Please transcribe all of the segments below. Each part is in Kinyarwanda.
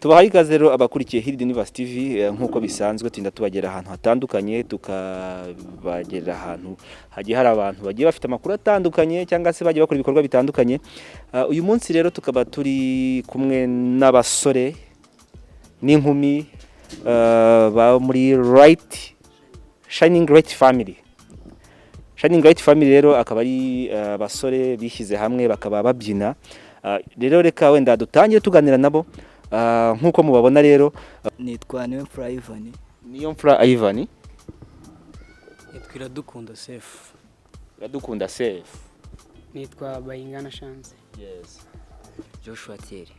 Tubahaye ikaze rero abakurikiye Hill University TV nkuko bisanzwe tinda tubagera ahantu hatandukanye tukabagera ahantu hagiye hari abantu bagiye bafite amakuru atandukanye cyangwa se bagiye bakora ibikorwa bitandukanye. Uyu munsi rero tukaba turi kumwe n'abasore n'inkumi ba muri Shining Light Family. Shining Light Family rero akaba ari abasore bishyize hamwe bakaba babyina. Rero reka wenda dutangire tuganira nabo nkuko mubabona rero. Nitwa Ivan. Ivan. Nitwa Dukunda Safe. Dukunda Safe. Nitwa Bayingana Chance. Yes. Joshua Thierry.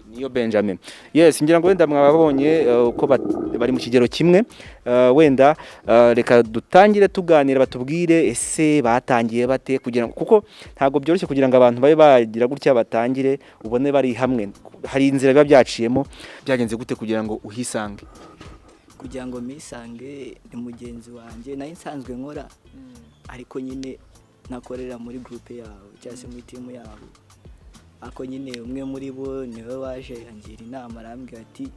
Niyo Benjamin. Yes, ngira ngo wenda mwababonye uko bari mu kigero kimwe. Wenda reka dutangire tuganira batubwire ese batangiye bate kugira kuko ntago byoroshye kugira ngo abantu babe bagira gutya batangire ubone bari hamwe. Hari inzira biba byaciyemo byagenze gute kugira ngo uhisange? Kugira ngo misange ni mugenzi wanje nayo nsanzwe nkora ariko nyine nakorera muri groupe yawe cyangwa se mu team yawe. Ako nyine umwe muri bo niwe waje yangira inama arambwira ati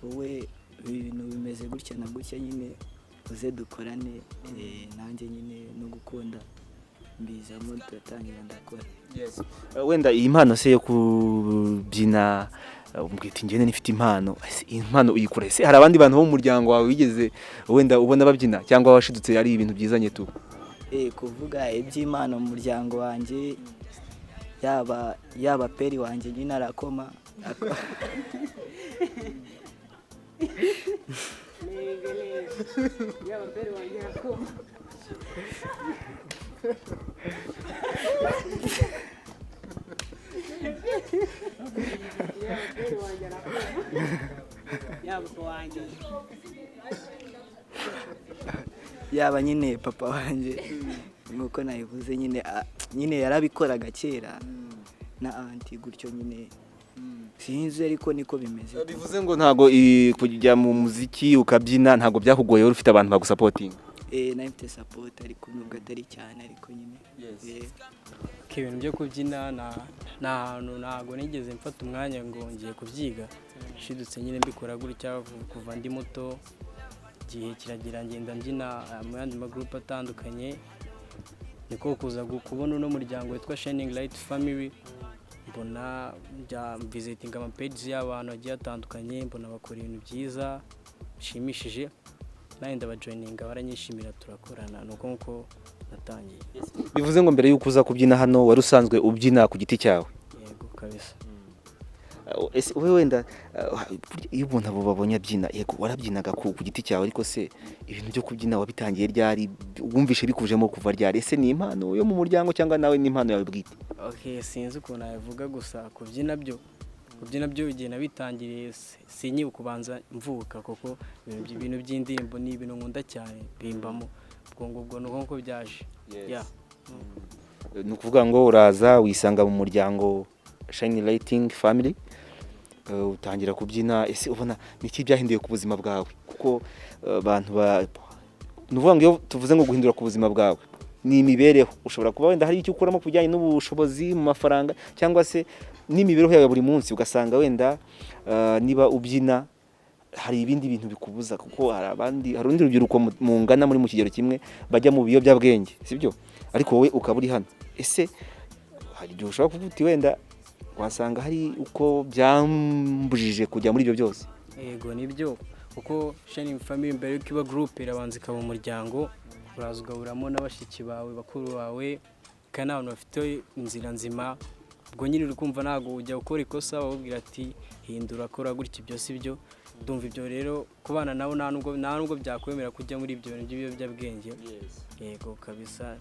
wowe ibintu bimeze gutya na gutya nyine uze dukorane nanjye nyine no gukunda mbizamo turatangira ndakora. Yes. Wenda iyi mpano se yo kubyina umbwita ingene nifite impano uyikora se hari abandi bantu bo mu muryango wawe wigeze wenda ubona babyina cyangwa washidutse ari ibintu byizanye tu? Kuvuga iby'imana mu muryango wanjye yaba peri wanjye nyine arakoma yaba peri wanjye arakoma yaba nyine papa wanjye nuko nayivuze nyine yarabikoraga kera na anti gutyo nyine sinzi ariko niko bimeze. Bivuze ngo ntago kujya mu muziki ukabyina ntago byakugoye uri ufite abantu bagusapotinga? Na mfite support ariko nubwo atari cyane ariko nyine. Ibintu byo kubyina ntago nigeze mfata umwanya ngo ngiye kubyiga. Shidutse nyine mbikora gutya kuva ndi muto igihe kiragira ngenda mbyina mu yandi magroup atandukanye. Niko kuza kubona no muryango witwa Shining Light Family mbona visiting ama pages y'abantu agiye atandukanye mbona bakora ibintu byiza bishimishije nayo ndabajoininga baranyishimira turakorana nuko nkuko natangiye. Bivuze ngo mbere yuko uza kubyina hano wari usanzwe ubyina ku giti cyawe? Yego kabisa. Ese wewe wenda iyo umuntu abo babonye abyina yego warabyinaga ku giti cyawe ariko se ibintu byo kubyina wabitangiye ryari wumvishe bikujemo kuva ryari? Ese ni impano yo mu muryango cyangwa nawe ni impano yawe bwite? Sinzi ukuntu nabivuga gusa kubyina byo igihe nabitangiriye sinyi ukubanza mvuka kuko ibintu by'indirimbo ni ibintu nkunda cyane bimbamo ubwo nuko byaje. Ni ukuvuga ngo uraza wisanga mu muryango Shining Lighting Family utangira kubyina. Ese ubona niki byahinduye ku buzima bwawe? Kuko abantu nuvuga ngo iyo tuvuze ngo guhindura ku buzima bwawe ni imibereho ushobora kuba wenda hari icyo ukuramo kujyanye n'ubushobozi mu mafaranga cyangwa se n'imibereho yawe buri munsi ugasanga wenda niba ubyina hari ibindi bintu bikubuza kuko hari urundi rubyiruko mungana muri mu kigero kimwe bajya mu biyobyabwenge sibyo ariko wowe ukaba uri hano. Ese hari igihe ushobora kuvuga uti wenda wasanga hari uko byambujije kujya muri ibyo byose? Yego nibyo kuko Shining Family mbere yuko iba group irabanza ikaba umuryango uraza ugaburamo n'abashiki bawe bakuru bawe kandi abantu bafite inzira nzima ubwo nyine uri kumva ntago ujya gukora ikosa bababwira ati hindura kora gutya ibyo si byo. Ndumva ibyo rero kubana nabo nta nubwo byakwemera kujya muri ibyo bintu by'ibiyobyabwenge. Yego kabisa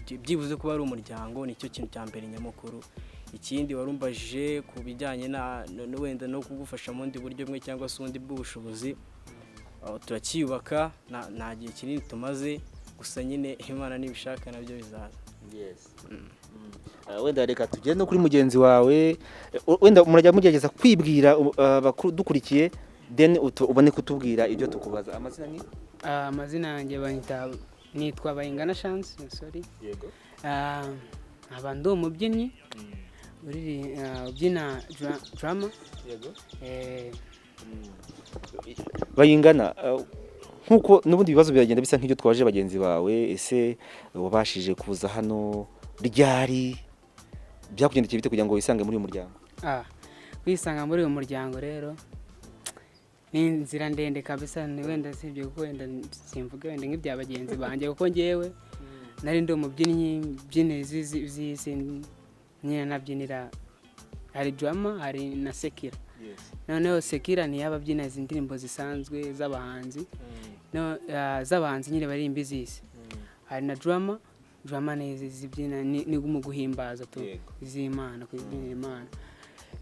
byibuze kuba ari umuryango nicyo kintu cya mbere nyamukuru. Ikindi warumbajije ku bijyanye wenda no kugufasha mu ndi buryo bumwe cyangwa se ubundi bw'ubushobozi turakiyubaka nta gihe kinini tumaze gusa nyine Imana nibishaka nabyo bizaza. Wenda reka tugende no kuri mugenzi wawe wenda murajya mugerageza kwibwira dukurikiye then ubone kutubwira ibyo tukubaza. Amazina ni? Amazina yanjye nitwa Bayingana Chance. Yego. Aba ndi umubyinnyi ubyina drama. Yego. Eh, Bayingana nkuko n'ubundi bibazo biragenda bisa nk'ibyo twaje bagenzi bawe, ese wabashije kuza hano ryari, byakugendekeye bite kugira ngo wisange muri uyu muryango? kwisanga muri uyu muryango rero ni inzira ndende kabisa, ni wenda sibyo kuko wenda simvuga wenda nk'ibya bagenzi banjye, kuko ngewe nari ndi umubyinnyi byine z'isi nyine nabyinira, hari drama hari na sekira. Noneho sekira ni y'ababyina izi ndirimbo zisanzwe z'abahanzi, z'abahanzi nyine barimba iz'isi. Hari na drama ni zibyina ni mu guhimbaza tu iz'Imana, kubyinira Imana.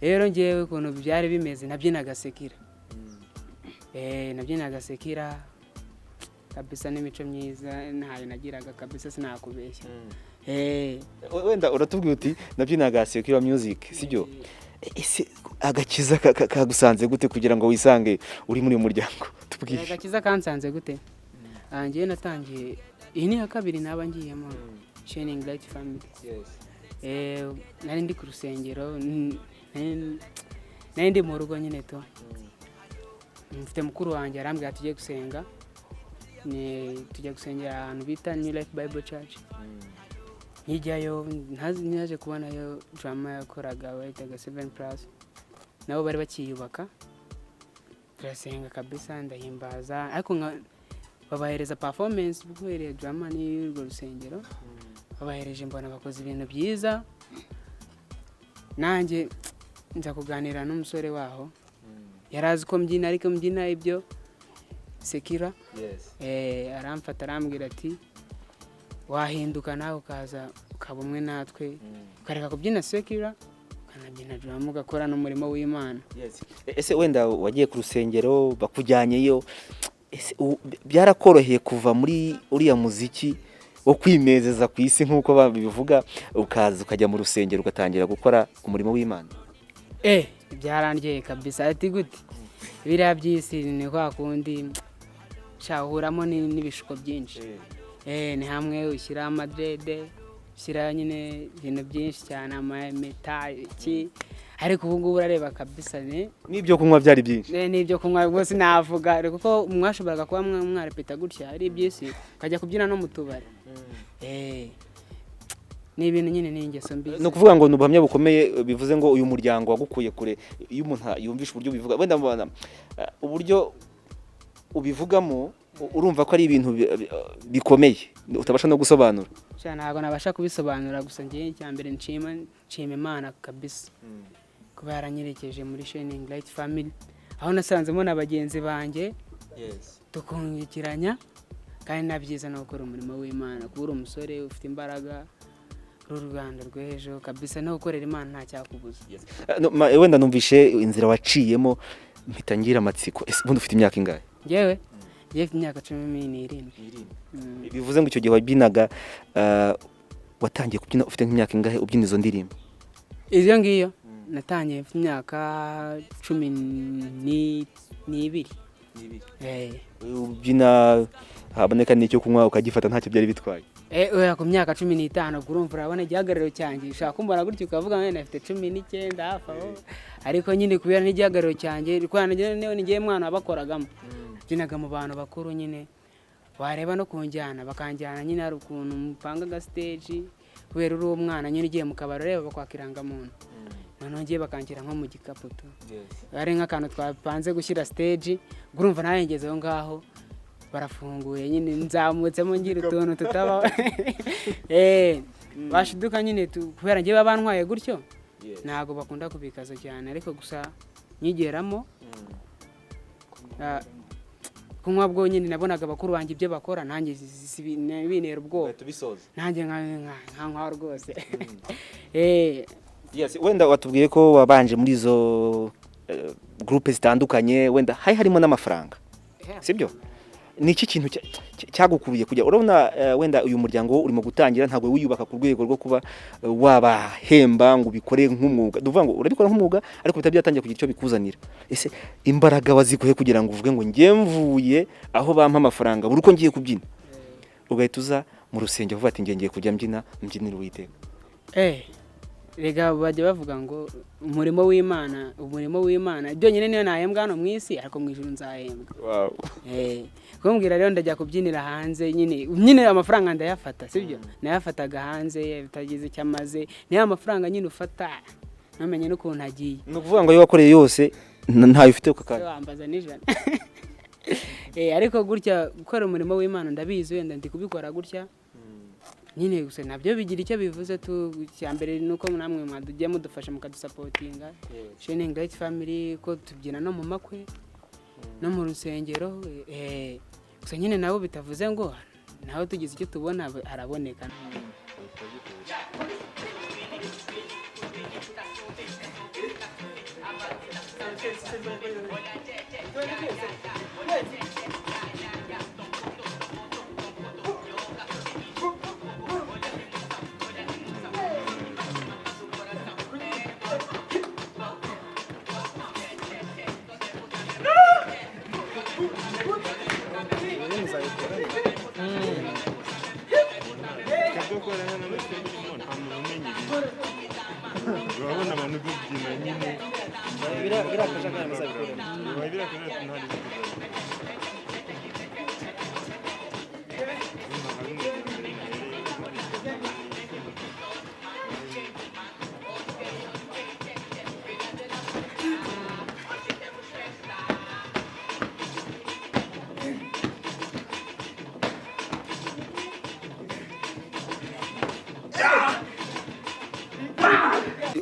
Rero ngewe ukuntu byari bimeze nabyinaga sekira. Nabyinaga sekira kabisa, n'imico myiza ntayo nagiraga kabisa, sinakubeshya. Wenda uratubwiye uti nabyinaga sekira music, sibyo? Ese agakiza kagusanze gute kugira ngo wisange uri muri uyu muryango? Tubwire. Agakiza kansanze gute? Ngewe natangiye, iyi ni ya kabiri naba ngiyemo Shining Light Family. Nari ndi ku rusengero, nari ndi mu rugo nyine to. Mfite mukuru wanjye arambwira tujye gusenga, tujya gusengera ahantu bita New Life Bible Church. Nkijyayo naje kubonayo drama yakoraga bayitaga 7+, nabo bari bakiyubaka, turasenga kabisa ndahimbaza, ariko babahereza performance buhereye drama n'urwo rusengero, babahereje mbona bakoze ibintu byiza, nanjye nza kuganira n'umusore waho, yarazi ko mbyina ariko mbyina ibyo sekira. Aramfata arambwira ati wahinduka nawe ukaza ukaba umwe natwe, ukareka kubyina sekira ukanabyina drama ugakora n'umurimo w'Imana. Ese wenda wagiye ku rusengero bakujyanyeyo, ese byarakoroheye kuva muri uriya muziki wo kwimezeza ku isi nk'uko babivuga, ukaza ukajya mu rusengero ugatangira gukora umurimo w'Imana? Byarandyoheye kabisa. Ati gute? Biriya by'isi ni kwa kundi cyahuramo n'ibishuko byinshi. Ni hamwe ushyira amadrede, ushyira nyine ibintu byinshi cyane, amameta iki, ariko ubu ngubu urareba kabisa n'ibyo kunywa byari byinshi. N'ibyo kunywa rwose navuga, kuko mwashoboraga kuba mwarepeta gutya ari iby'isi ukajya kubyina no mu tubari. Ni ibintu nyine ni ingeso mbi. No kuvuga ngo n'ubuhamya bukomeye, bivuze ngo uyu muryango wagukuye kure. Iyo umuntu yumvisha uburyo bivuga, wenda mbona uburyo ubivugamo urumva ko ari ibintu bikomeye utabasha no gusobanura. Ntabwo nabasha kubisobanura, gusa ngiye cyambere nshima Imana kabisa kuba yaranyerekeje muri Shining Light Family, aho nasanzemo na bagenzi banjye tukungikiranya, kandi nabyiza no gukora umurimo w'Imana, kuba umusore ufite imbaraga uru Rwanda rw'ejo kabisa, no gukorera Imana nta cyakubuza. Wenda numvishe inzira waciyemo mpita ngira amatsiko. Ese ubundi ufite imyaka ingahe? Ngewe mfite imyaka 17. Bivuze ngo icyo gihe wabyinaga, watangiye kubyina ufite nk'imyaka ingahe ubyina izo ndirimbo? Izo ngiyo natangiye mfite imyaka 12. Ubyina haboneka n'icyo kunywa ukagifata ntacyo byari bitwaye? Ku myaka 15 urumva urabona igihagararo cyanjye, ushaka kumbona gutyo ukavuga ngo nafite 19 hafi aho, ariko nyine kubera n'igihagararo cyanjye ni ngiye mwana wabakoragamo, byinaga mu bantu bakuru nyine, wareba no kunjyana bakanjyana nyine hari ukuntu mupangaga stage, kubera uri umwana nyine ugiye mu kabari reba bakwakiranga muntu, noneho ngiye bakanshyira nko mu gikapu tu, ari nk'akantu twapanze gushyira stage, urumva nawe ngeze aho ngaho barafunguye nyine nzamutsemo ngira utuntu tutaba bashiduka nyine kubera ngiye babantwaye gutyo, ntago bakunda kubikaza cyane, ariko gusa nyigeramo kunywa bwo nyine nabonaga bakuru banjye ibyo bakora, nanjye binera ubwoba, nanjye nkankwa rwose. Wenda watubwiye ko wabanje muri izo groupe zitandukanye, wenda harimo n'amafaranga, sibyo? Ni iki kintu cyagukubiye kujya urabona, wenda uyu muryango urimo gutangira, ntabwo wiyubaka ku rwego rwo kuba wabahemba ngo ubikore nk'umwuga, duvuga ngo urabikora nk'umwuga ariko bitabyatangiye kugira icyo bikuzanira. Ese imbaraga wazikuye kugira ngo uvuge ngo ngiye mvuye aho bampa amafaranga buri uko ngiye kubyina, ugahita uza mu rusengero uvuga ati ngiye kujya mbyinira Uwiteka? rega bajya bavuga ngo umurimo w'Imana byonyine niyo nahembwa hano mu isi ariko mu ijuru nzahembwa. Kumbwira rero ndajya kubyinira hanze nyine amafaranga ndayafata sibyo, nayafataga hanze bitagize icyo amaze, niyo amafaranga nyine ufata namenye n'ukuntu agiye. Ni ukuvuga ngo iyo wakoreye yose ntayo ufite ukakanya wambaza n'ijana. Ariko gutya gukora umurimo w'Imana ndabizi wenda ndi kubikora gutya nyine gusa nabyo bigira icyo bivuze cyambere nuko namwe mwadujya mudufasha mukadusapotinga Shining Light Family ko tubyina no mu makwe no mu rusengero gusa nyine nabo bitavuze ngo naho tugize icyo tubona haraboneka. urabona abantu babyina nyine birakaje kandi muzabikora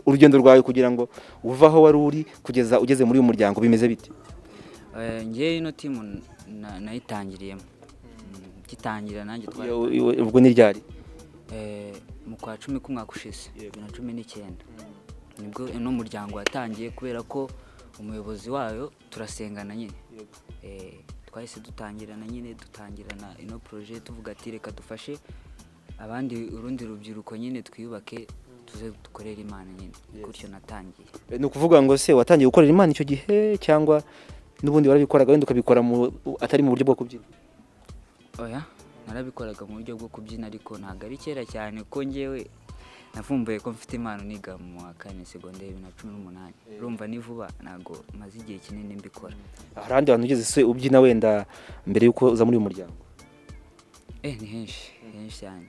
urugendo rwawe kugira ngo uve aho wari uri kugeza ugeze muri uyu muryango bimeze bite? Ngewe ino timu nayitangiriyemo gitangira nanjye ubwo ni ryari? mu kwa 10 k'umwaka ushize 2019 nibwo ino muryango watangiye kubera ko umuyobozi wayo turasengana nyine twahise dutangirana ino projet tuvuga ati reka dufashe abandi urundi rubyiruko nyine twiyubake tuze dukorera Imana nyine gutyo natangiye. Ni ukuvuga ngo se watangiye gukorera Imana icyo gihe cyangwa n'ubundi warabikoraga wenda ukabikora atari mu buryo bwo kubyina? Oya narabikoraga mu buryo bwo kubyina ariko ntabwo ari kera cyane ko ngewe navumbuye ko mfite impano niga mu wa 4 segonderi 2018 urumva ni vuba ntago maze igihe kinini mbikora. Ahandi abantu ugeze se ubyina wenda mbere yuko uza muri uyu muryango? Ni henshi cyane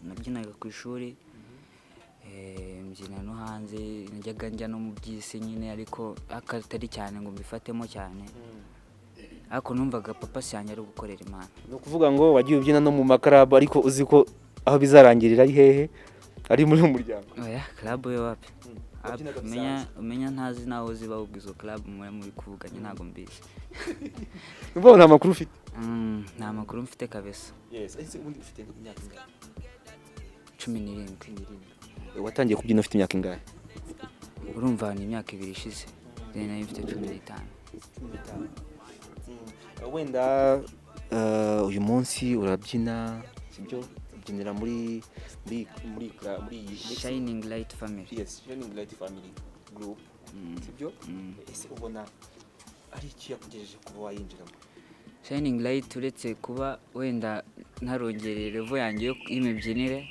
nabyinaga ku ishuri mbyina no hanze najyaga njya no mu byisi nyine ariko akatari cyane ngo mbifatemo cyane ariko numvaga papa cyane ari gukorera Imana. Ni ukuvuga ngo wagiye ubyina no mu makaraba ariko uzi ko aho bizarangirira ari hehe? Ari muri uyu muryango? Oya club yo wapi umenya ntazi naho ziba ubwizo club muri kuvuganye ntago mbizi. Ubwo nta makuru ufite? Nta makuru mfite kabisa. Yes, ese ubundi ufite imyaka ingahe? 17. Watangiye kubyina ufite imyaka ingahe? Urumva ni imyaka 2 ishize nari mfite 15. Wenda uyu munsi urabyina sibyo ubyinira muri Shining Light Family. Yes, Shining Light Family group sibyo? Ese ubona ari iki yakugejeje kuba wayinjiramo? Shining Light uretse kuba wenda ntarongerere level yanjye y'imibyinire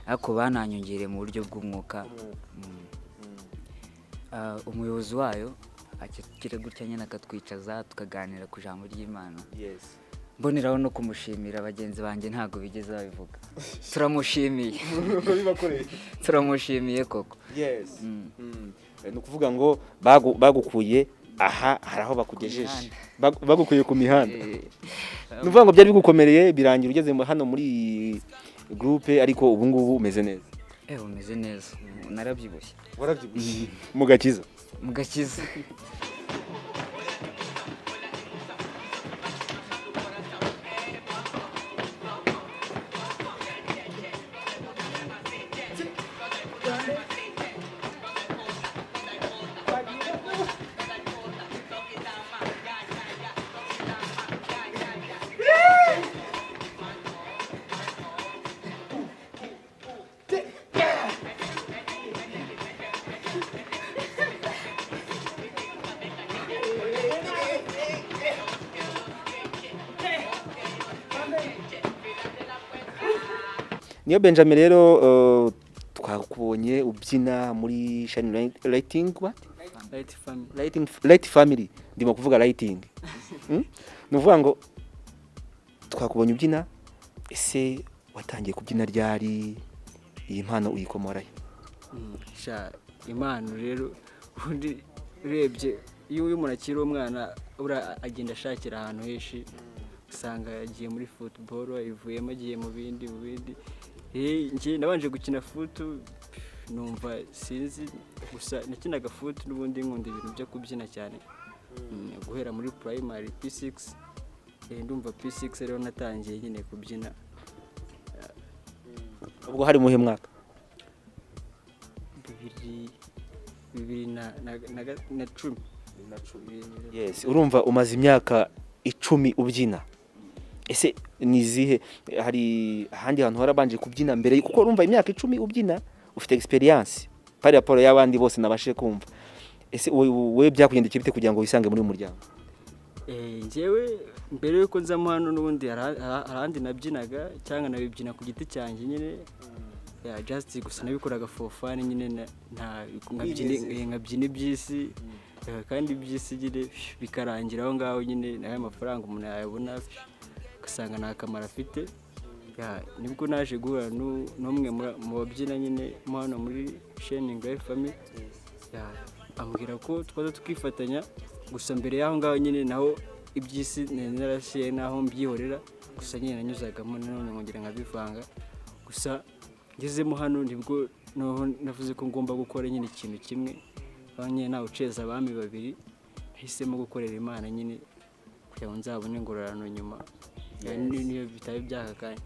ariko bananyongereye mu buryo bw'umwuka. Umuyobozi wayo akira gutya nyine akatwicaza tukaganira ku jambo ry'Imana. Yes. Mboneraho no kumushimira bagenzi banjye ntago bigeze babivuga. Turamushimiye. Turamushimiye koko. Yes. Ni ukuvuga ngo bagukuye aha hari aho bakugejeje. Bagukuye ku mihanda. Ni ukuvuga ngo byari bigukomereye birangira ugeze hano muri groupe ariko ubu ngubu umeze neza. Umeze neza. Narabyibushye. Warabyibushye. Mugakiza. Niyo Benjamin rero twakubonye ubyina muri Shine Lighting what? Right family. Light family ndimo kuvuga lighting. Ni ukuvuga ngo twakubonye ubyina, ese watangiye kubyina ryari? Iyi mpano uyikomorahe? Sha impano rero undi urebye iyo umuntu akiri umwana agenda ashakira ahantu henshi, usanga yagiye muri football ayivuyemo agiye mu bindi njye nabanje gukina foot numva sinzi, gusa nakinaga foot n'ubundi nkunda ibintu byo kubyina cyane. Guhera muri primary P6 ndumva P6 rero natangiye nyine kubyina. Ubwo hari muhe mwaka? 2010. Yes, urumva umaze imyaka 10 ubyina. Ese nizihe hari ahandi hantu harabanje kubyina mbere, kuko urumva imyaka 10 ubyina ufite experience par rapport y'abandi bose nabashe kumva. Ese we byakugendekeye bite kugira ngo wisange muri umuryango? Njyewe mbere yuko nzamo hano n'ubundi harandi nabyinaga cyangwa nabibyina ku giti cyanjye nyine, just gusa nabikoraga for fun nyine, nkabyina iby'isi, kandi iby'isi nyine bikarangira aho ngaho nyine, nayo amafaranga umuntu yayabona ugasanga nta kamaro afite. Nibwo naje guhura n'umwe mu babyina nyine hano muri Shining Life Family, ambwira ko twaza tukifatanya, gusa mbere y'aho ngaho nyine naho iby'isi narashiye naho mbyihorera, gusa nyine nanyuzagamo none nkongera nkabivanga. Gusa ngezemo hano nibwo navuze ko ngomba gukora nyine ikintu kimwe, nyine nawe uceza abami babiri, nahisemo gukorera Imana nyine kugira ngo nzabone ingororano nyuma, niyo bitabe byaka kanya.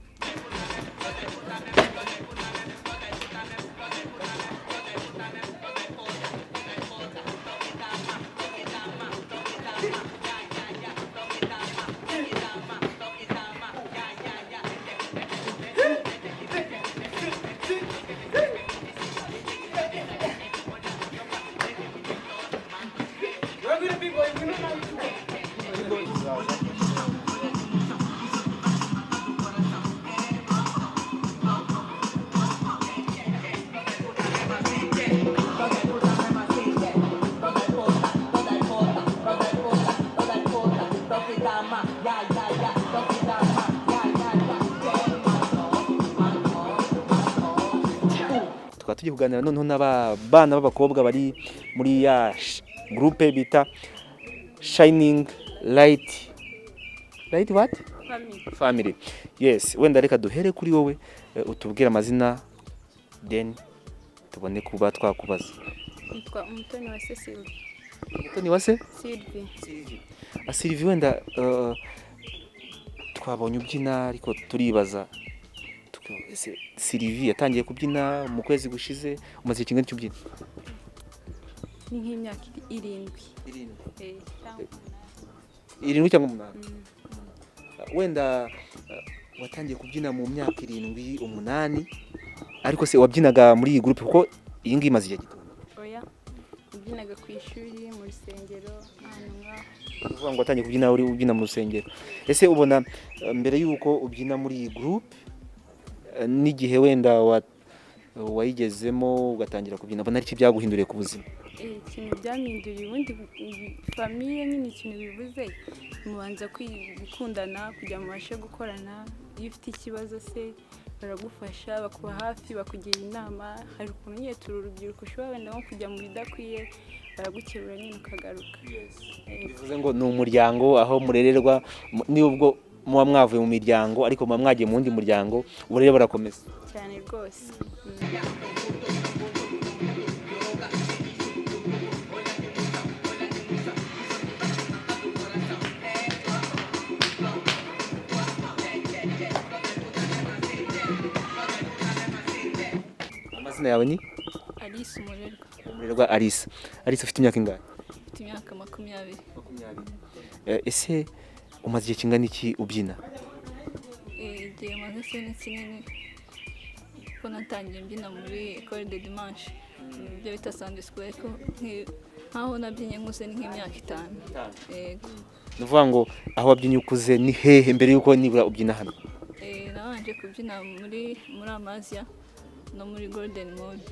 Tukaba tugiye kuganira noneho n'abana b'abakobwa bari muri ya groupe bita Shining Light what? Family. Yes, wenda reka duhere kuri wowe, utubwire amazina then tubone kuba twakubaza. Nitwa Umutoni wa Cecile. Umutoni wa se? Sylvie. Sylvie, wenda twabonye ubyina ariko turibaza ese Sylvie yatangiye kubyina mu kwezi gushize, umaze ikingana cy'ubyina? Ni nk'imyaka 7. 7 cyangwa 8. Wenda watangiye kubyina mu myaka 7, 8, ariko se wabyinaga muri iyi groupe kuko iyi ngiyi imaze igihe gito? Oya, ubyinaga ku ishuri, mu rusengero, ahantu ngaho. Uvuga ngo watangiye kubyina uri ubyina mu rusengero. Ese ubona mbere yuko ubyina muri iyi groupe n'igihe wenda wayigezemo ugatangira kubyina, ubona ari iki byaguhinduriye ku buzima? Ikintu byaminduriye, ubundi famiye nyine ikintu bivuze mubanza gukundana kugira ngo mubashe gukorana. Iyo ufite ikibazo se baragufasha, bakuba hafi, bakugira inama. Hari ukuntu nyine turi urubyiruko ushobora wenda nko kujya mu bidakwiye, baragukebura nyine ukagaruka. Bivuze ngo ni umuryango aho murererwa, nubwo muba mwavuye mu miryango ariko muba mwagiye mu wundi muryango, uburere burakomeza cyane rwose. Amazina yawe ni? Alice Umurerwa. Umurerwa Alice. Alice ufite imyaka ingahe? Ufite imyaka 20. Ese umaze igihe kingana iki ubyina? Igihe maze se ni kinini, ko natangiye mbyina muri École de Dimanche, ibyo bita Sunday School, ariko nkaho nabyinye nkuse ni nk'imyaka 5. Yego. Nuvuga ngo aho wabyinnye ukuze ni hehe mbere yuko nibura ubyina hano? Nabanje kubyina muri Amazia, no muri golden mode.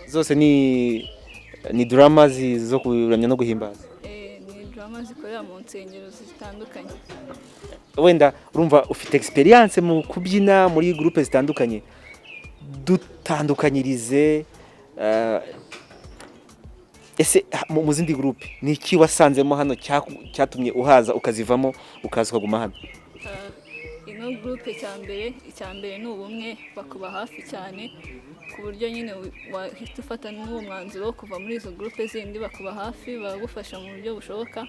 zose ni drama zo kuramya no guhimbaza. Ni drama zikorera mu nsengero zitandukanye. Wenda urumva ufite experience mu kubyina muri groupe zitandukanye, dutandukanyirize ese mu zindi groupe ni iki wasanzemo hano cyatumye uhaza ukazivamo ukaza ukaguma hano? Ino groupe icyambere ni ubumwe, bakuba hafi cyane ku buryo nyine wahita ufata n'uwo mwanzuro wo kuva muri izo groupe zindi, bakuba hafi baragufasha mu buryo bushoboka,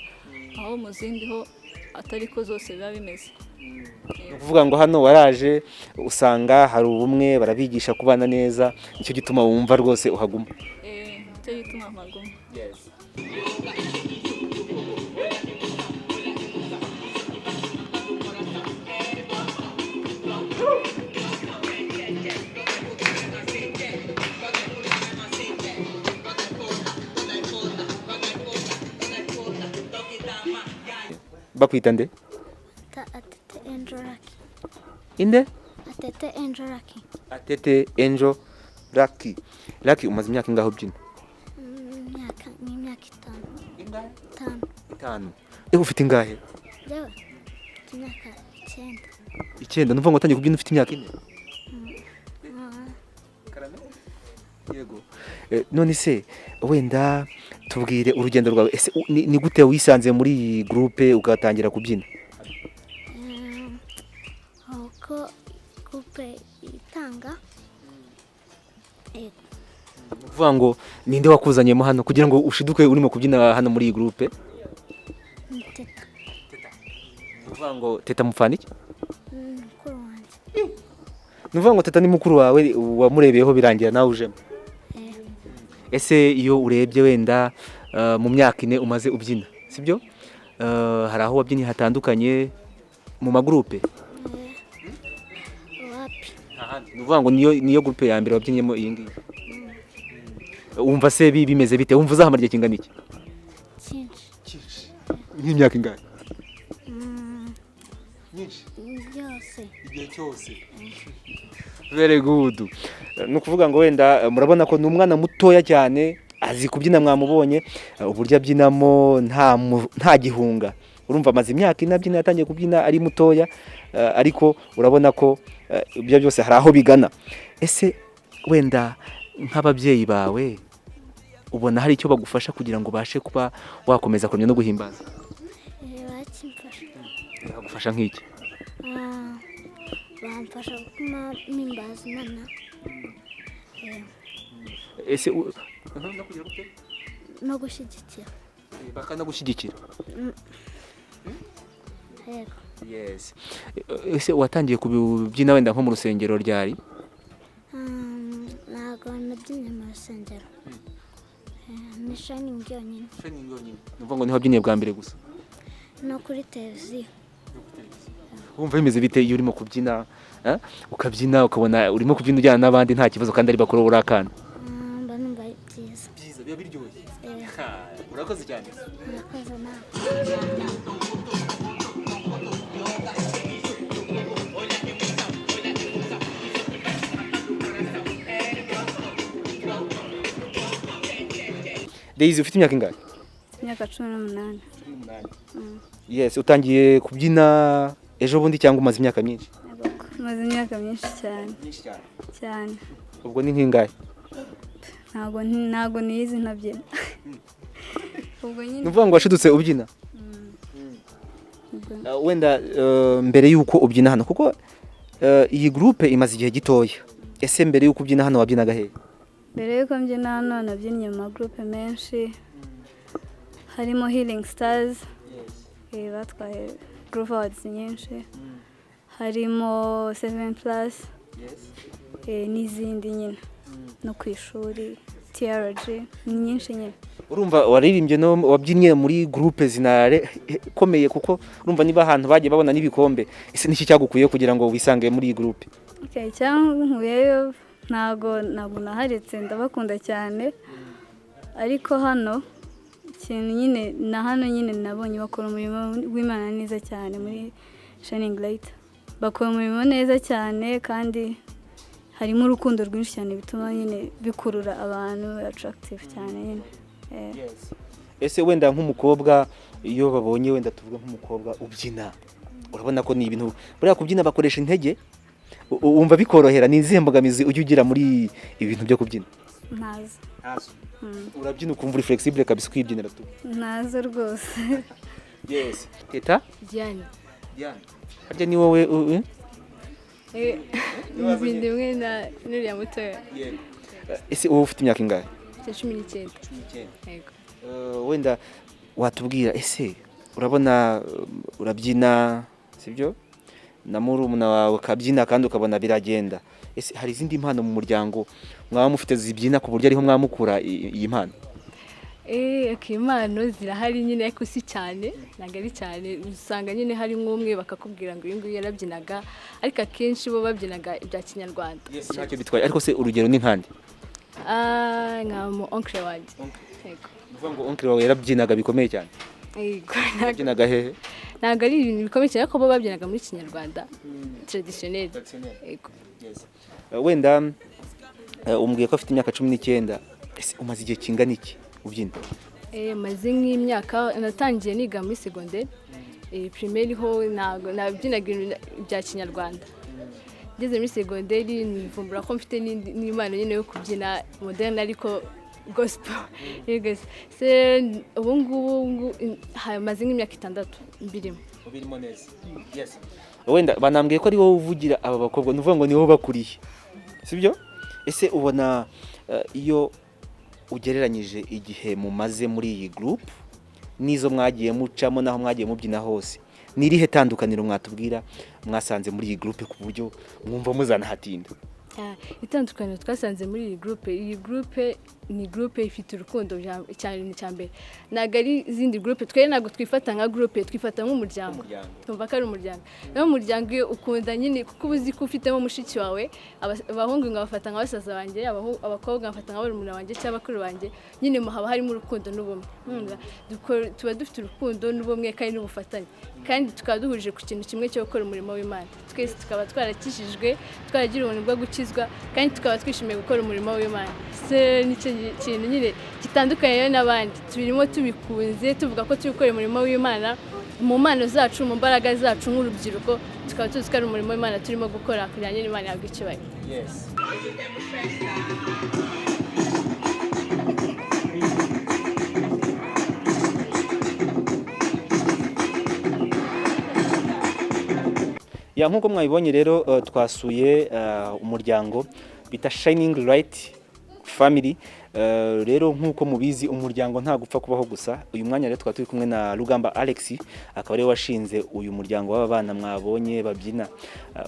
aho mu zindi ho atari ko zose biba bimeze. Ni ukuvuga ngo hano waraje usanga hari ubumwe, barabigisha kubana neza, nicyo gituma wumva rwose uhaguma. Nicyo gituma mpaguma. Bakwita nde? Atete Angel Lucky. Inde? Atete Angel Lucky. Atete Angel Lucky. Lucky, umaze imyaka ingaho ubyina? Imyaka 5. Ingahe? 5. 5. Ufite ingahe? Jewe imyaka 9. 9. Numva ngo watangiye kubyina ufite imyaka 4? Karame? Yego. None se wenda tubwire urugendo rwawe, ese ni gute wisanze muri iyi groupe ugatangira kubyina? Uko groupe itanga Uvuga ngo ninde wakuzanyemo hano kugira ngo ushiduke urimo kubyina hano muri iyi groupe? Teta. Uvuga ngo Teta mufana iki? Mukuru wanjye. Nuvuga ngo Teta ni mukuru wawe wamurebeyeho birangira nawe ujemo? Ese iyo urebye wenda mu myaka 4 umaze ubyina, sibyo? Hari aho wabyinye hatandukanye mu magroupe? Wapi? Nuvuga ngo niyo groupe ya mbere wabyinyemo iyi ngiyi. Wumva se bimeze bite? Wumva uzahamara igihe kingana iki? Cyinshi. Nk'imyaka ingahe? Nyinshi. Byose. Igihe cyose. Very good. Nukuvuga ngo wenda murabona ko numwana mutoya cyane, azi kubyina, mwamubonye uburyo abyinamo nta gihunga. Urumva amaze imyaka 4 abyina, yatangiye kubyina ari mutoya, ariko urabona ko ibyo byose hari aho bigana. Ese wenda nk'ababyeyi bawe ubona hari icyo bagufasha kugira ngo bashe kuba wakomeza kuramya no guhimbaza? Bakimfasha. Bagufasha nk'iki? Bamfasha gutuma mpimbaza Imana. Ese no gushyigikira. Bakanagushyigikira? Yego. Yes. Ese watangiye kubyina wenda nko mu rusengero ryari? Ntabwo nabyinnye mu rusengero. Ni shining yonyine. Numva ngo niho wabyiniye bwa mbere gusa? No kuri televiziyo. Wumva bimeze bite iyo urimo kubyina, ukabyina ukabona urimo kubyina ujyana n'abandi nta kibazo kandi ari bakuru urakana? Mba numva byiza. Byiza, biba biryoshye. Urakoze cyane. Urakoze nawe. Daisy, ufite imyaka ingahe? Imyaka 18. Yes, utangiye kubyina ejo bundi cyangwa umaze imyaka myinshi? Maze imyaka myinshi cyane. Ubwo ni nk'ingahe? Ntago niyizi ntabyina. Ubwo nyine Nuvuga ngo washidutse ubyina? Wenda mbere yuko ubyina hano, kuko iyi groupe imaze igihe gitoya. Ese mbere yuko ubyina hano wabyinaga hehe? mbere yuko mbyina hano nabyinnye mu magroupe menshi, harimo Healing Stars, batwaye Groove Awards nyinshi, harimo 7+ n'izindi nyine, no ku ishuri TRG nyinshi nyine. Urumva waririmbye no wabyinnye muri groupe komeye, kuko urumva niba ahantu bagiye babona n'ibikombe. Ese niki cyagukuye kugira ngo wisange muri iyi groupe? Cyangwa nkuyeyo ntago naharetse, ndabakunda cyane, ariko hano ikintu nyine na hano nyine nabonye bakora umurimo w'Imana neza cyane muri Shining Light, bakora umurimo neza cyane kandi harimo urukundo rwinshi cyane bituma nyine bikurura abantu attractive cyane nyine. Ese wenda nk'umukobwa iyo babonye wenda tuvuga nk'umukobwa ubyina urabona ko ni ibintu buriya kubyina bakoresha intege wumva bikorohera ni izihe mbogamizi ujya ugira muri ibintu byo kubyina? Ntazo. Urabyina ukumva uri flexible kabisa ukibyinira tu? Ntazo rwose. Yes. Teta? Diane. Harya ni wowe Nzindimwe na nuriya mutoya. Ese wowe ufite imyaka ingahe? 19. Yego. Wenda watubwira ese urabona urabyina sibyo na murumuna wawe kabyina kandi ukabona biragenda, ese hari izindi mpano mu muryango mwaba mufite zibyina ku buryo ariho mwamukura iyi mpano? Impano zirahari nyine ariko si cyane, ntabwo ari cyane. Usanga nyine hari nk'umwe bakakubwira ngo uyu nguyu yarabyinaga ariko akenshi bo babyinaga ibya kinyarwanda. Ntacyo bitwaye, ariko se urugero ni nkande? Nka mu oncle wanjye. Yego. Uvuga ngo oncle wawe yarabyinaga bikomeye cyane? Yego. Yabyinaga hehe? Ntabwo ari ibintu bikomeye cyane ariko bo babyinaga muri kinyarwanda traditionnel. Yego. Wenda umbwiye ko afite imyaka 19, ese umaze igihe kingana iki ubyina? Maze nk'imyaka, natangiye niga muri secondaire, primaire ho nabyinaga ibya kinyarwanda. Ngeze muri secondaire nivumbura ko mfite n'imana nyine yo kubyina moderne ariko gospel. Ubu ngubu maze nk'imyaka 6 mbirimo. Ubirimo neza. Yes. Wenda banambwiye ko ari wowe uvugira aba bakobwa, nuvuga ngo ni wowe bakuriye, sibyo? Ese ubona iyo ugereranyije igihe mumaze muri iyi group nizo mwagiye mucamo naho mwagiye mubyina hose, ni irihe tandukaniro mwatubwira mwasanze muri iyi group ku buryo mwumva muzanahatinda? Itandukaniro twasanze muri iyi group ni group ifite urukundo cyane cyambere. Ntabwo ari izindi group, twe ntabwo twifata nka group, twifata nk'umuryango. Tumva ko ari umuryango. Naho umuryango iyo ukunda nyine kuko uzi ko ufitemo mushiki wawe, abahungu ngabafata nka basaza banjye, abakobwa ngafata nka barumuna banjye cyangwa bakuru banjye, nyine haba harimo urukundo n'ubumwe. Tuba dufite urukundo n'ubumwe kandi n'ubufatanye. Kandi tukaba duhurije ku kintu kimwe cyo gukora umurimo w'Imana. Twese tukaba twarakishijwe, twaragira ubuntu bwo gukizwa kandi tukaba twishimiye gukora umurimo w'Imana. Nicyo kintu nyine gitandukanye n'abandi. Turimo tubikunze tuvuga ko turi gukora umurimo w'Imana mu mpano zacu, mu mbaraga zacu nk'urubyiruko, tukaba tuzi ko ari umurimo w'Imana turimo gukora kugira ngo Imana yabwe icyubahiro. Yes. Ya nkuko mwabibonye rero twasuye umuryango bita Shining Light Family. Rero nkuko mubizi umuryango nta gupfa kubaho gusa. Uyu mwanya rero twari turi kumwe na Rugamba Alex, akaba ari washinze uyu muryango w'aba bana mwabonye babyina.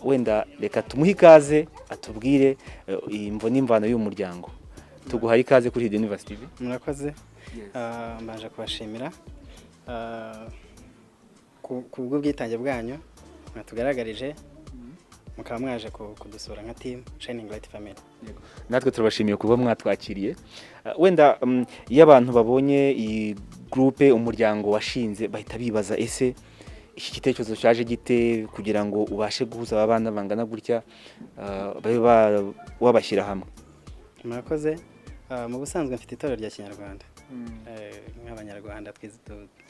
Wenda reka tumuhe ikaze atubwire imvo n'imvano y'uyu muryango. Tuguhaye ikaze kuri The University TV. Murakoze. Mbanje kubashimira ku bw'ubwitange bwanyu mwatugaragarije, mukaba mwaje kudusura nka team Shining Light Family. Natwe turabashimiye kuba mwatwakiriye. Wenda iyo abantu babonye iyi groupe umuryango washinze bahita bibaza ese iki gitekerezo cyaje gite kugira ngo ubashe guhuza abana bangana gutya babe wabashyira hamwe? Murakoze. Mu busanzwe mfite itorero rya Kinyarwanda. Nk'abanyarwanda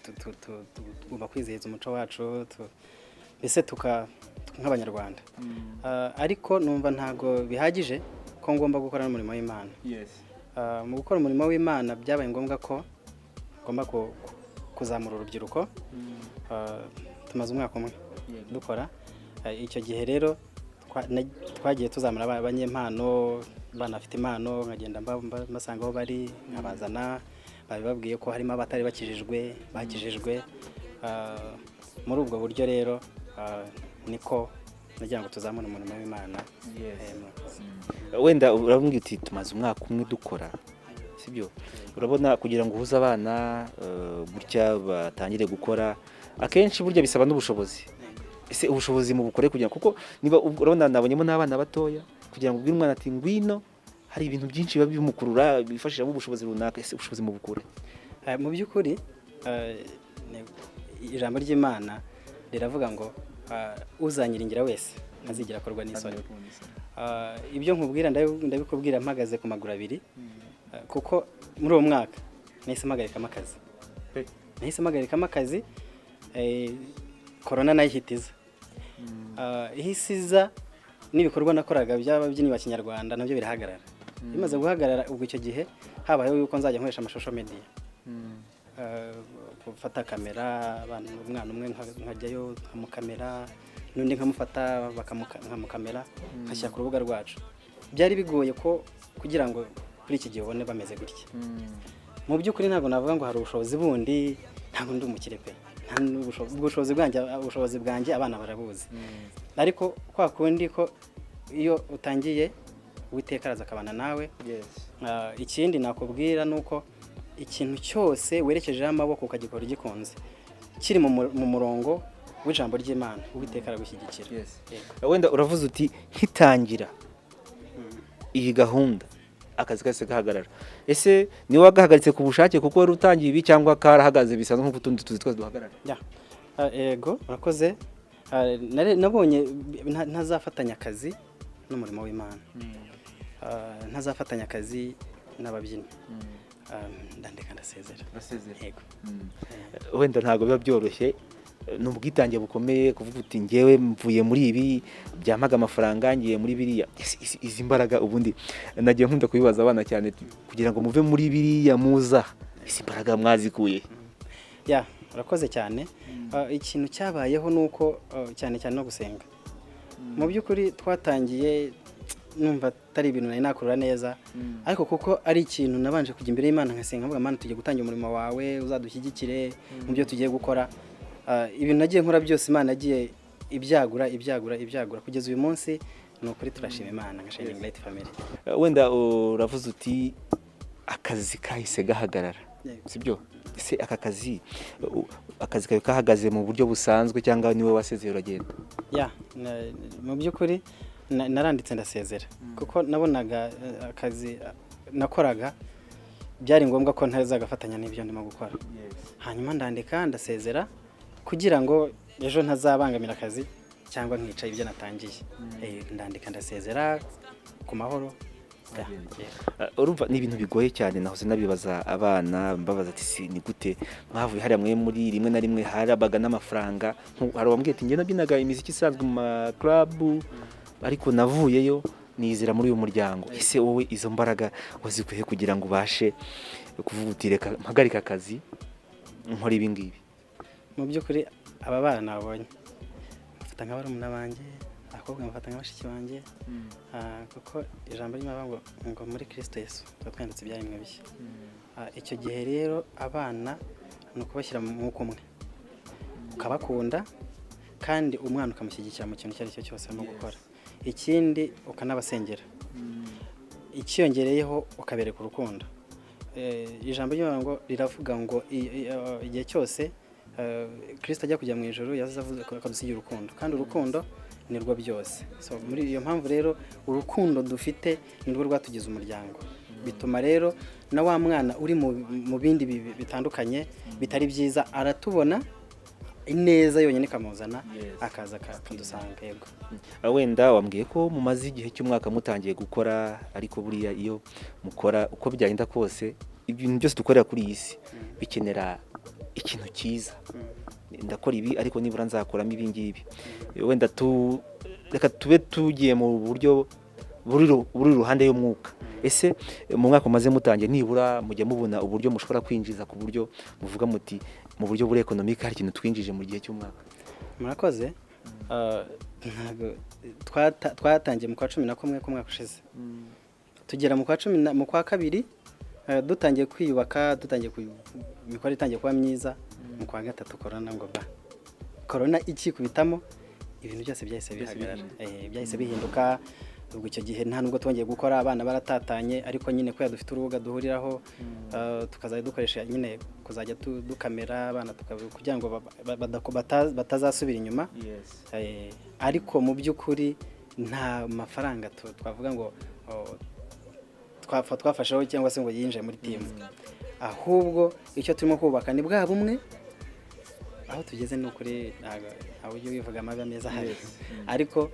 tugomba kwizihiza umuco wacu, ese nk'abanyarwanda. Ariko numva ntago bihagije ko ngomba gukora n'umurimo w'Imana. Mu gukora umurimo w'Imana byabaye ngombwa ko ngomba kuzamura urubyiruko. Tumaze umwaka umwe dukora. Icyo gihe rero twagiye tuzamura abanyempano, banafite impano, nkagenda mbasanga aho bari, nkabazana, babibabwiye ko harimo abatari bakijijwe, bakijijwe. Muri ubwo buryo rero niko nagira ngo tuzamure umurimo w'Imana. Wenda urabona uti tumaze umwaka umwe dukora, sibyo? Urabona kugira ngo uhuze abana gutya batangire gukora akenshi burya bisaba n'ubushobozi. Ese ubushobozi mu bukore kugira kuko niba urabona nabonyemo n'abana batoya kugira ngo ubwire umwana ati ngwino, hari ibintu byinshi biba bimukurura bifashisha mu bushobozi runaka. Ese ubushobozi mu bukure mu by'ukuri ijambo ry'Imana riravuga ngo uzanyiringira wese ntazigera akorwa n'isoni. Ibyo nkubwira ndabikubwira mpagaze ku maguru abiri, kuko muri uwo mwaka nahise mpagarikamo akazi, korona nayo ihitiza, ihisiza n'ibikorwa nakoraga by'ababyinnyi ba kinyarwanda nabyo birahagarara. Bimaze guhagarara ubwo icyo gihe habayeho yuko nzajya nkoresha amashusho media, gufata kamera, umwana umwe nkajyayo nkamukamera, n'undi nkamufata nkamukamera nkashyira ku rubuga rwacu. Byari bigoye ko kugira ngo kuri iki gihe ubone bameze gutya. Mu by'ukuri ntabwo navuga ngo hari ubushobozi bundi, ntabwo ndi umukire pe, ubushobozi bwanjye abana barabuzi, ariko kwa kundi ko iyo utangiye Uwiteka araza akabana nawe. Ikindi nakubwira nuko ikintu cyose werekejeho amaboko ukagikora ugikunze kiri mu murongo w'ijambo ry'Imana, Uwiteka aragushyigikira. Wenda uravuze uti nkitangira iyi gahunda akazi kase gahagarara, ese ni wagahagaritse ku bushake kuko wari utangiye ibi cyangwa karahagaze bisanzwe nk'uko utundi tuzi twose duhagarara? Yego urakoze. Nabonye ntazafatanya akazi n'umurimo w'Imana, ntazafatanya akazi n'ababyinnyi, ndandika ndasezera. Yego. Wenda ntabwo biba byoroshye, ni ubwitange bukomeye kuvuga uti ngewe mvuye muri ibi byampaga amafaranga ngiye muri biriya. Izi mbaraga ubundi nagiye nkunda kubibaza abana cyane, kugira ngo muve muri biriya muza, izi mbaraga mwazikuye? Urakoze cyane. Ikintu cyabayeho nuko cyane no gusenga. Mu by'ukuri twatangiye numva atari ibintu nari nakurura neza, ariko kuko ari ikintu nabanje kujya imbere y'Imana nkasenga, mvuga Mana tugiye gutangira umurimo wawe, uzadushyigikire mu byo tugiye gukora. Ibintu nagiye nkora byose Imana yagiye ibyagura kugeza uyu munsi. Ni ukuri turashima Imana nka Shining Light Family. Wenda uravuze uti akazi kahise gahagarara, sibyo? Ese aka kazi kawe kahagaze mu buryo busanzwe cyangwa niwe wasezeye uragenda? Mu by'ukuri naranditse ndasezera, kuko nabonaga akazi nakoraga byari ngombwa ko ntazagafatanya n'ibyo ndimo gukora. Hanyuma ndandika ndasezera kugira ngo ejo ntazabangamira akazi cyangwa nkica ibyo natangiye. Ndandika ndasezera ku mahoro. Urumva ni ibintu bigoye cyane, nahoze nabibaza abana mbabaza ati ni gute mwavuye hariya mwe muri rimwe na rimwe harabaga n'amafaranga, hari wambwiye ati njye nabyinaga imiziki isanzwe mu ma club ariko navuyeyo nizera muri uyu muryango. Ese wowe izo mbaraga wazikuye kugira ngo ubashe kuvuga uti reka mpagarika akazi nkora ibi ngibi? Mu by'ukuri aba bana nabonye bafata nk'abarumuna banjye, abakobwa bafata nk'abashiki banjye, kuko ijambo ry'Imana ngo muri Kristo Yesu twanditse ibyaremwe bishya. Icyo gihe rero abana ni ukubashyira mu mwuka umwe, ukabakunda kandi umwana ukamushyigikira mu kintu icyo ari cyo cyose arimo gukora. Ikindi ukanabasengera, ikiyongereyeho ukabereka urukundo. Ijambo ry'Imana ngo riravuga ngo igihe cyose Kristo ajya kujya mu ijuru yazavuze ko akadusigira urukundo, kandi urukundo nirwo byose. So muri iyo mpamvu rero urukundo dufite nirwo rwatugize umuryango, bituma rero na wa mwana uri mu bindi bitandukanye bitari byiza aratubona ineza yonyine kamuzana akaza akadusanga. Yego. Wenda wambwiye ko mumaze igihe cy'umwaka mutangiye gukora, ariko buriya iyo mukora uko byagenda kose ibintu byose dukorera kuri iyi si bikenera ikintu cyiza. Ndakora ibi ariko nibura nzakoramo ibi ngibi. Wenda reka tube tugiye mu buryo buri ruhande y'umwuka. Ese mu mwaka umaze mutangiye nibura mujya mubona uburyo mushobora kwinjiza ku buryo muvuga muti mu buryo buri economic hari ikintu twinjije mu gihe cy'umwaka? Murakoze. Twatangiye mu kwa 11 k'umwaka ushize, tugera mu kwa kabiri dutangiye kwiyubaka, imikoro itangiye kuba myiza. Mu kwa gatatu korona ikikubitamo, ibintu byose byahise bihagarara, byahise bihinduka. Ubwo icyo gihe nta nubwo twongeye gukora, abana baratatanye, ariko nyine ko dufite urubuga duhuriraho, tukazajya dukoresha nyine kuzajya dukamera abana kugira ngo batazasubira inyuma. Ariko mu by'ukuri nta mafaranga twavuga ngo twafasheho cyangwa se ngo yinjire muri timu, ahubwo icyo turimo kubaka ni bwa bumwe. Aho tugeze ni ukuri ntabwo ujye wivuga amabi ameza hari, ariko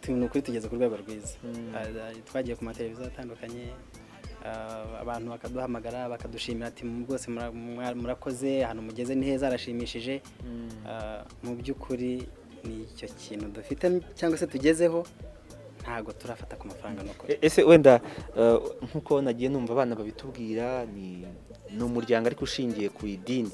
ni ukuri tugeze ku rwego rwiza. Twagiye ku mateleviziyo atandukanye, abantu bakaduhamagara bakadushimira ati rwose murakoze, ahantu mugeze ni heza, arashimishije. Mu by'ukuri ni icyo kintu dufite cyangwa se tugezeho, ntago turafata ku mafaranga nuko. Ese wenda nkuko nagiye numva abana babitubwira, ni umuryango ariko ushingiye ku idini,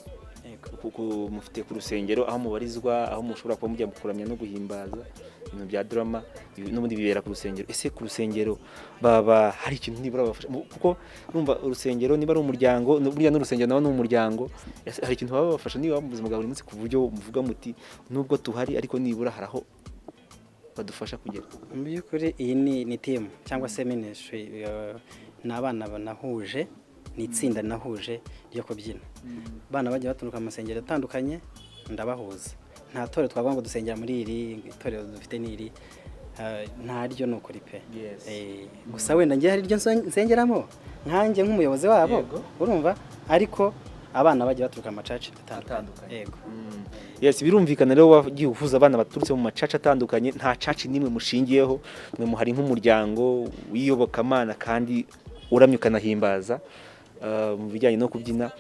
kuko mufite ku rusengero aho mubarizwa, aho mushobora kuba mujya kuramya no guhimbaza ibintu bya drama n'ubundi bibera ku rusengero. Ese ku rusengero baba hari ikintu nibura babafasha, kuko numva urusengero niba ari umuryango, burya n'urusengero nawo ni umuryango, hari ikintu baba babafasha niba mu buzima bwa buri munsi, ku buryo muvuga muti nubwo tuhari ariko nibura hari aho badufasha kugera? Mu by'ukuri iyi ni team cyangwa se ministry, ni abana banahuje, ni itsinda nahuje ryo kubyina. Bana bagiye baturuka mu masengero atandukanye, ndabahuza. Nta tore twavuga ngo dusengera muri iri itorero dufite n'iri, ntaryo ni ukuri pe. Gusa wenda ngiye hari iryo nsengeramo nkanjye nk'umuyobozi wabo, urumva, ariko abana bagiye baturuka mu macaca atandukanye. Yego. Yes, birumvikana rero wagiye uvuza abana baturutse mu macaca atandukanye, nta caca nimwe mushingiyeho, mwe muhari nk'umuryango wiyobokamana kandi uramye ukanahimbaza mu bijyanye no kubyina.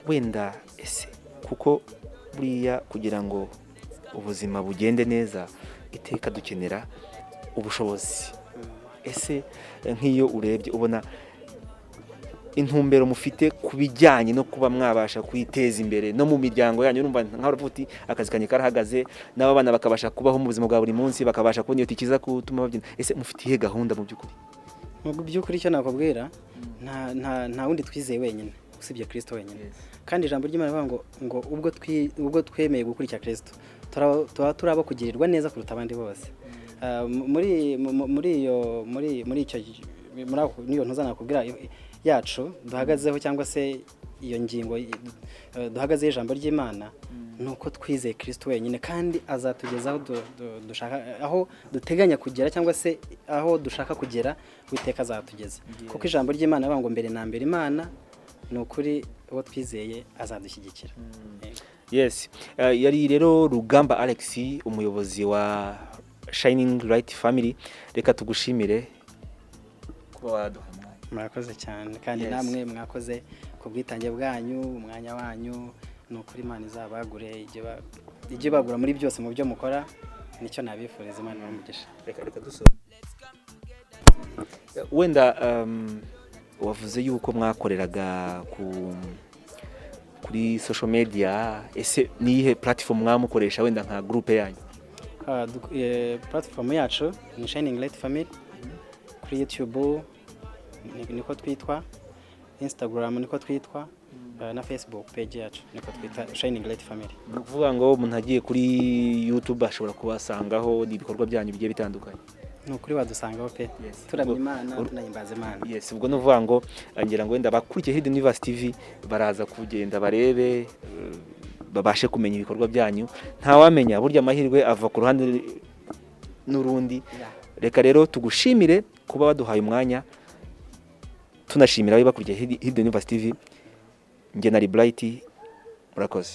Wenda ese kuko buriya kugira ngo ubuzima bugende neza iteka dukenera ubushobozi. Ese nk'iyo urebye ubona intumbero mufite ku bijyanye no kuba mwabasha kwiteza imbere no mu miryango yanyu, urumva nkaho uravuga uti akazi kanye karahagaze, n'aba bana bakabasha kubaho mu buzima bwa buri munsi, bakabasha kubona iyo tikiza gutuma babyina. Ese mufite ihe gahunda mu by'ukuri? Mu by'ukuri icyo nakubwira, nta wundi twizeye wenyine usibye Kristo wenyine. Kandi ijambo ry'Imana rivuga ngo ubwo twemeye gukurikira Kristo tuba turabo kugirirwa neza kuruta abandi bose. Muri icyo niyo ntuzana kubwira yacu duhagazeho, cyangwa se iyo ngingo duhagazeho ijambo ry'Imana, nuko twizeye Kristo wenyine, kandi azatugeza aho dushaka, aho duteganya kugera, cyangwa se aho dushaka kugera witeka azatugeza. Kuko ijambo ry'Imana rivuga ngo mbere na mbere Imana, ni ukuri uwo twizeye azadushyigikira. Yes, yari rero Rugamba Alex, umuyobozi wa Shining Light Family. Reka tugushimire kuba waduha. Murakoze cyane, kandi namwe mwakoze ku bwitange bwanyu, umwanya wanyu. Ni ukuri Imana izabagure, ijye bagura muri byose mu byo mukora, nicyo nabifuriza. Imana ibamugisha. Reka dusoma. Wenda wavuze yuko mwakoreraga kuri social media. Ese niyihe platform mwamukoresha wenda nka groupe yanyu? Platform yacu ni Shining Light Family. Kuri YouTube niko twitwa, Instagram niko twitwa, na Facebook page yacu niko twita Shining Light Family. Ni ukuvuga ngo umuntu agiye kuri YouTube ashobora kubasangaho ibikorwa byanyu bigiye bitandukanye. Ni ukuri wadusangaho pe. Turamya Imana, tunahimbaza Imana. Yes, ubwo nuvuga ngo ngira ngo wenda bakurikiye Hidden University TV baraza kugenda barebe, babashe kumenya ibikorwa byanyu. Nta wamenya burya amahirwe ava ku ruhande n'urundi. Reka rero tugushimire kuba waduhaye umwanya, tunashimira abakurikiye Hidden University TV. Nge na Bright, murakoze.